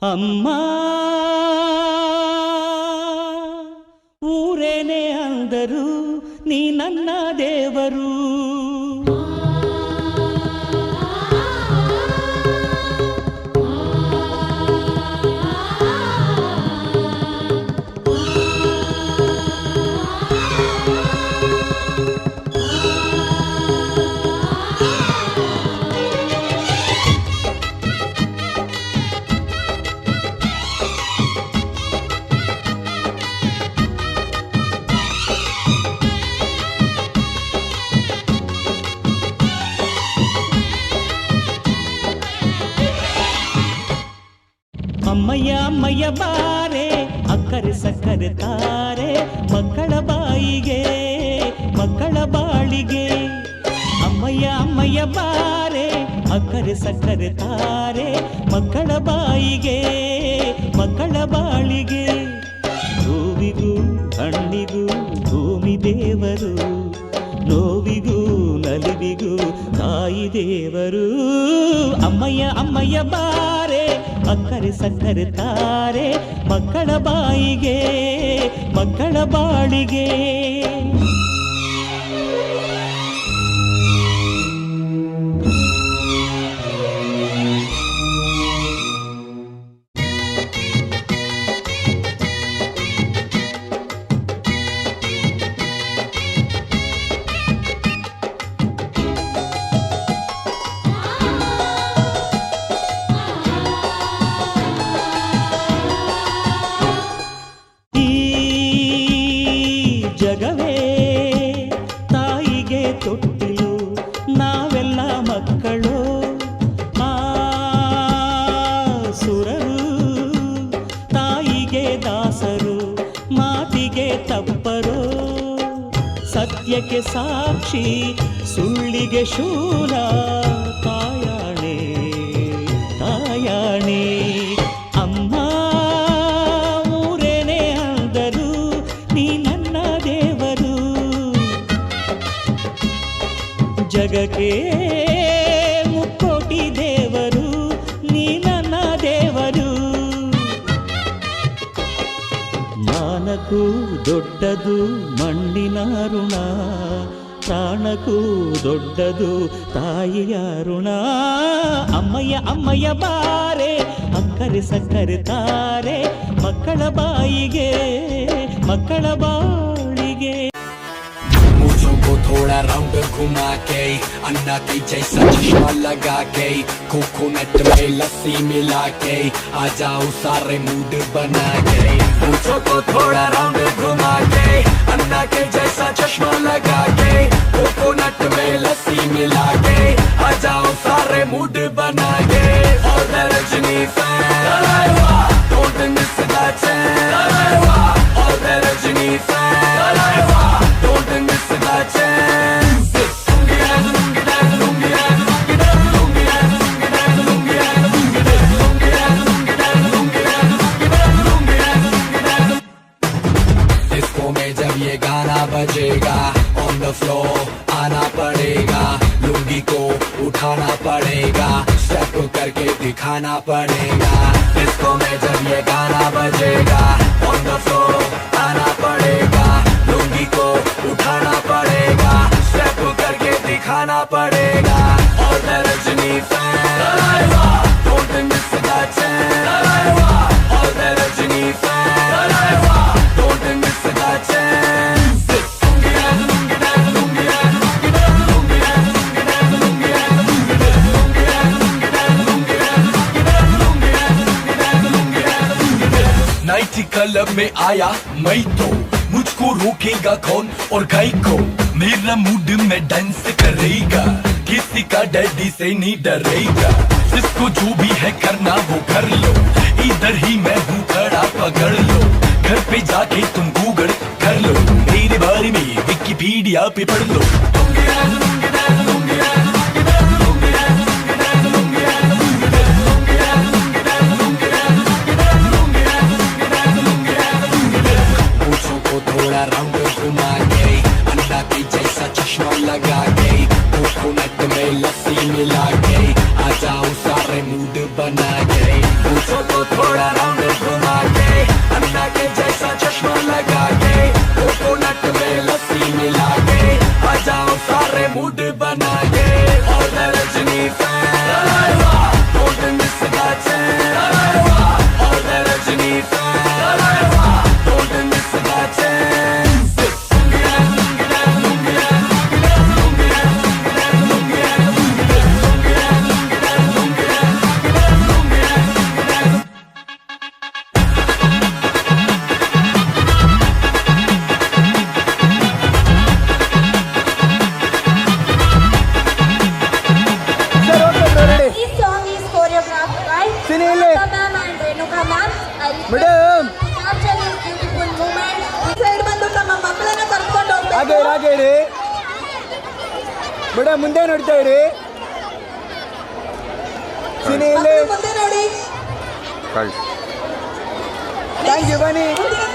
ಅಮ್ಮ ಊರೇನೇ ಅಂದರು ನೀ ನನ್ನ ದೇವರು. ಅಮ್ಮಯ್ಯ ಅಮ್ಮಯ್ಯ ಬಾರೆ ಅಕ್ಕರೆ ಸಕ್ಕರೆ ತಾರೆ ಮಕ್ಕಳ ಬಾಯಿಗೆ ಮಕ್ಕಳ ಬಾಳಿಗೆ. ಅಮ್ಮಯ್ಯ ಅಮ್ಮಯ್ಯ ಬಾರೆ ಅಕ್ಕರೆ ಸಕ್ಕರೆ ತಾರೆ ಮಕ್ಕಳ ಬಾಯಿಗೆ ಮಕ್ಕಳ ಬಾಳಿಗೆ. ಹೂವಿಗೂ ಹಣ್ಣಿಗೂ ಭೂಮಿ ದೇವರು, ನೋವಿಗೂ ನಲಿವಿಗೂ ತಾಯಿ ದೇವರು. ಅಮ್ಮಯ್ಯ ಅಮ್ಮಯ್ಯ ಬಾರೆ ಅಕ್ಕರೆ ಸಕ್ಕರೆ ತಾರೆ ಮಕ್ಕಳ ಬಾಯಿಗೆ ಮಕ್ಕಳ ಬಾಳಿಗೆ. ಜಗವೇ ತಾಯಿಗೆ ತೊಟ್ಟಿಲು, ನಾವೆಲ್ಲ ಮಕ್ಕಳು. ಆ ಸುರರು ತಾಯಿಗೆ ದಾಸರು, ಮಾತಿಗೆ ತಪ್ಪರು. ಸತ್ಯಕ್ಕೆ ಸಾಕ್ಷಿ ಸುಳ್ಳಿಗೆ ಶೂಲ, ತಾಯಾಣೆ ತಾಯಾಣೆ. ಅಮ್ಮ ಊರೇನೇ ಅಂದರು ನೀ ನನ್ನ ದೇವರು. ಜಗಕ್ಕೆ ಮುಕ್ಕೋಟಿ ದೇವರು ನೀ ನನ್ನ ದೇವರು. ಮಾನಕ್ಕೂ ದೊಡ್ಡದು ಮಣ್ಣಿನ ಋಣ, ಪ್ರಾಣಕ್ಕೂ ದೊಡ್ಡದು ತಾಯಿಯ ಋಣ. ಅಮ್ಮಯ್ಯ ಅಮ್ಮಯ್ಯ ಬಾರೆ ಅಕ್ಕರೆ ಸಕ್ಕರೆ ತಾರೆ ಮಕ್ಕಳ ಬಾಯಿಗೆ ಮಕ್ಕಳ ಬಾಳಿಗೆ. मुझको थोड़ा राउंड घुमा के अन्ना की जैसा चश्मा लगा के कोकोनट में लस्सी मिला के आ जाओ सारे मूड बना के. मुझको थोड़ा राउंड घुमा के अन्ना के जैसा चश्मा लगा के कोकोनट में लस्सी मिला के आ जाओ सारे मूड बना के. और Rajni fan don't miss the chance. और Rajni fan don't miss the chance. Disco में जब ये गाना बजेगा on the floor आना पड़ेगा. लुंगी को उठाना पड़ेगा, स्टेप करके दिखाना पड़ेगा. डिस्को में जब ये गाना बजेगा on the floor आना पड़ेगा. लुंगी को उठाना पड़ेगा, स्टेप करके दिखाना पड़ेगा. और Rajni fan don't miss the chance. और Rajni fan don't miss the chance. Night club में आया मैं तो मुझको रोकेगा कौन और गाय को. मेरा मूड में डांस करेगा, किसी का डैडी से नहीं डरेगा. जिसको जो भी है करना वो कर लो, इधर ही मैं हूँ खड़ा पकड़ लो. घर पे जाके तुम गूगल कर लो, मेरे बारे में विकिपीडिया पे पढ़ लो. थोड़ा राउंड घुमा के अन्ना की जैसा चश्मा लगा के कोकोनट में लस्सी मिला के आ जाओ सारे मूड बना के. थोड़ा राउंड घुमा के अन्ना के जैसा चश्मा लगा के कोकोनट में लस्सी मिला के आ जाओ सारे मूड बना के और Rajni fan don't miss the chance और Rajni fan don't miss the chance This song is choreographed by Sinili. Ramata ma'am and Renuka ma'am. I request Madam. to capture this beautiful moment. Side ಬಂದು ತಮ್ಮ ಮಕ್ಕಳನ್ನ ಕರ್ಕೊಂಡು ಹಾಗೆ ಹೋಗ್ಬೇಕು. ಹಾಗೆ ಇರಿ ಮೇಡಮ್ ಮುಂದೆ ನೋಡ್ತಾ ಇರಿ ಸಿನಿ ಇಲ್ಲಿ ಮಕ್ಕಳು ಮುಂದೆ ನೋಡಿ. ಥ್ಯಾಂಕ್ ಯು ಬನ್ನಿ ಮುಂದಿನ